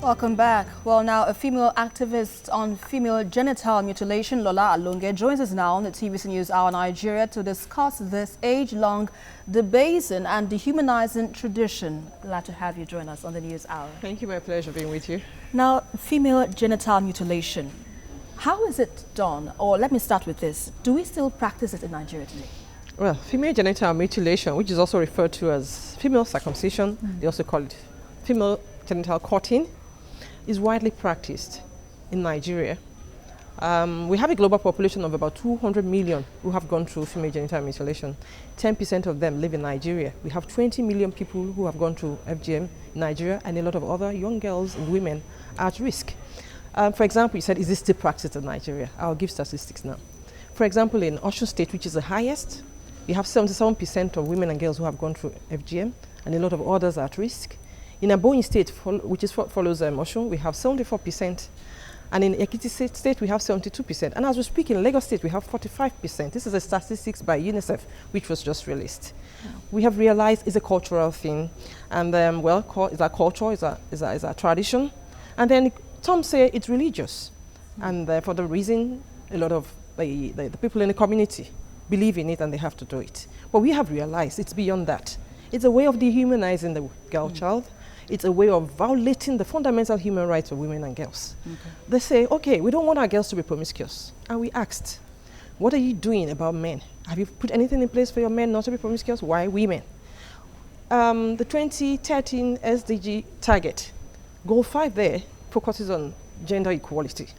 Welcome back. Well, now a female activist on female genital mutilation, Lola Alonge, joins us now on the TVC News Hour Nigeria to discuss this age-long debasing and dehumanizing tradition. Glad to have you join us on the News Hour. Thank you, my pleasure being with you. Now, female genital mutilation, how is it done? Or let me start with this. Do we still practice it in Nigeria today? Well, female genital mutilation, which is also referred to as female circumcision, they also call it female genital cutting, is widely practiced in Nigeria. We have a global population of about 200 million who have gone through female genital mutilation. 10% of them live in Nigeria. We have 20 million people who have gone through FGM in Nigeria, and a lot of other young girls and women are at risk. For example, you said, is this still practiced in Nigeria? I'll give statistics now. For example, in Osun State, which is the highest, we have 77% of women and girls who have gone through FGM, and a lot of others are at risk. In Ebonyi State, which follows Osun, we have 74%. And in Ekiti State, we have 72%. And as we speak, in Lagos State, we have 45%. This is a statistics by UNICEF, which was just released. We have realized it's a cultural thing. And it's a culture, it's a tradition. And then some say it's religious. And for the reason, a lot of the people in the community believe in it and they have to do it. But we have realized it's beyond that. It's a way of dehumanizing the girl child. It's a way of violating the fundamental human rights of women and girls. Okay. They say, okay, we don't want our girls to be promiscuous. And we asked, what are you doing about men? Have you put anything in place for your men not to be promiscuous? Why women? The 2013 SDG target, goal 5 there, focuses on gender equality.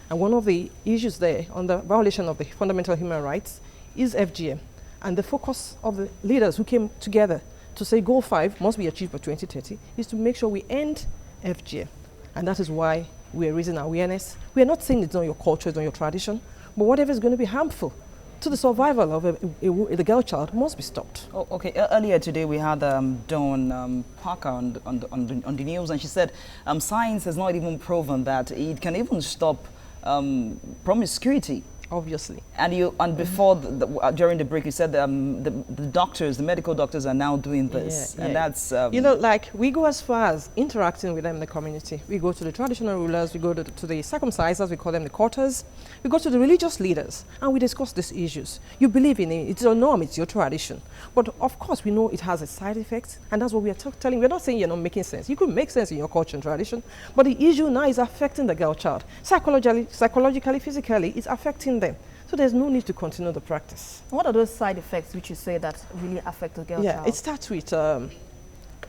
And one of the issues there on the violation of the fundamental human rights is FGM. And the focus of the leaders who came together to say goal 5 must be achieved by 2030 is to make sure we end FGM. And that is why we are raising awareness. We are not saying it's not your culture, it's not your tradition, but whatever is going to be harmful to the survival of the girl child must be stopped. Oh, okay. Earlier today we had Dawn Parker on the news, and she said science has not even proven that it can even stop promiscuity. Obviously. And before during the break, you said the doctors, the medical doctors, are now doing this, and that's you know, like we go as far as interacting with them in the community. We go to the traditional rulers, we go to the circumcisers, we call them the quarters, we go to the religious leaders, and we discuss these issues. You believe in it; it's your norm, it's your tradition. But of course, we know it has a side effect, and that's what we are telling. We're not saying you're not making sense. You could make sense in your culture and tradition, but the issue now is affecting the girl child psychologically, physically. It's affecting them. So there's no need to continue the practice. What are those side effects which you say that really affect the girl child? Yeah, it starts with,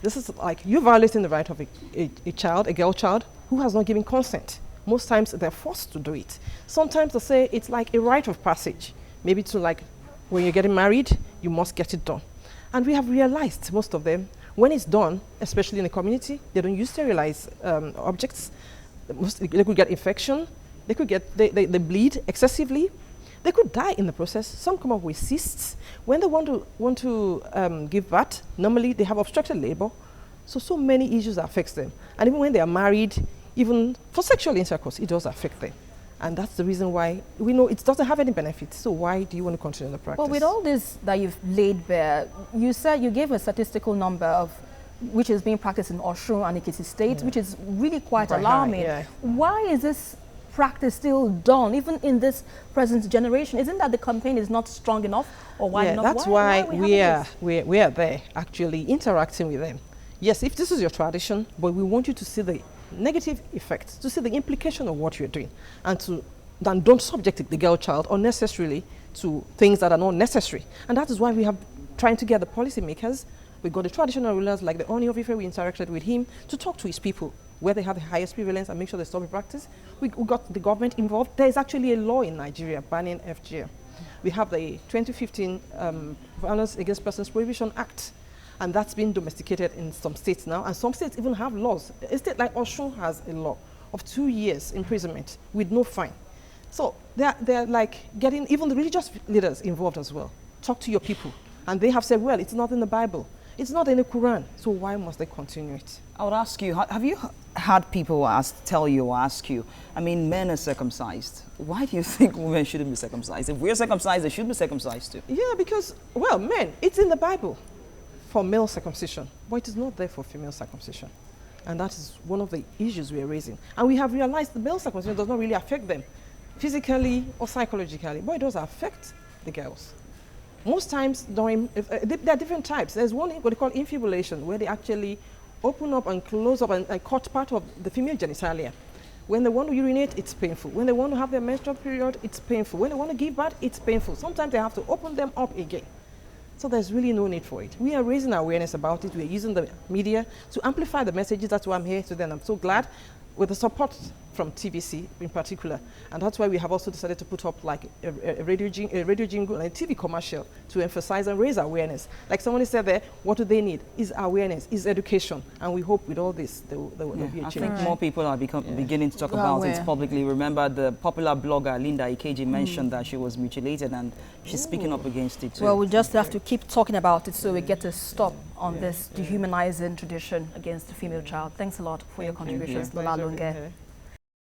this is like you're violating the right of a girl child who has not given consent. Most times they're forced to do it. Sometimes they say it's like a rite of passage. Maybe to like when you're getting married, you must get it done. And we have realized most of them, when it's done, especially in the community, they don't use sterilized objects. They could get infection. They could get, they bleed excessively. They could die in the process. Some come up with cysts. When they want to give birth, normally they have obstructed labor. So many issues affects them. And even when they are married, even for sexual intercourse, it does affect them. And that's the reason why we know it doesn't have any benefits. So why do you want to continue the practice? Well, with all this that you've laid bare, you said you gave a statistical number of which is being practiced in Osun and Ekiti State, which is really quite alarming. Why is this practice still done, even in this present generation? Isn't that the campaign is not strong enough, or why not? That's why we are there actually interacting with them. Yes, if this is your tradition, but we want you to see the negative effects, to see the implication of what you're doing, and don't subject the girl child unnecessarily to things that are not necessary. And that is why we have trying to get the policymakers. We got the traditional rulers like the Oni of Ife. We interacted with him to talk to his people where they have the highest prevalence and make sure they stop the practice. We got the government involved. There is actually a law in Nigeria banning FGM. We have the 2015 Violence Against Persons Prohibition Act, and that's been domesticated in some states now, and some states even have laws. A state like Osun has a law of 2 years imprisonment with no fine. So they're like getting even the religious leaders involved as well. Talk to your people. And they have said, well, it's not in the Bible. It's not in the Quran, so why must they continue it? I would ask you, have you had people ask you, I mean, men are circumcised. Why do you think women shouldn't be circumcised? If we're circumcised, they should be circumcised too. Yeah, because, well, men, it's in the Bible for male circumcision, but it is not there for female circumcision. And that is one of the issues we are raising. And we have realized the male circumcision does not really affect them physically or psychologically, but it does affect the girls. Most times, there are different types. There's one what they call infibulation, where they actually open up and close up and cut part of the female genitalia. When they want to urinate, it's painful. When they want to have their menstrual period, it's painful. When they want to give birth, it's painful. Sometimes they have to open them up again. So there's really no need for it. We are raising awareness about it. We're using the media to amplify the messages. That's why I'm here today, and I'm so glad with the support from TVC in particular. And that's why we have also decided to put up like a radio jingle and a TV commercial to emphasize and raise awareness. Like someone said there, what do they need? Is awareness, is education. And we hope with all this, there will be a change. I think more people are beginning to talk about it publicly. Remember the popular blogger Linda Ikeji mentioned that she was mutilated, and she's speaking up against it too. Well, we just have to keep talking about it so we get a stop on this dehumanizing tradition against the female child. Thanks a lot for your contributions, Lola Alonge.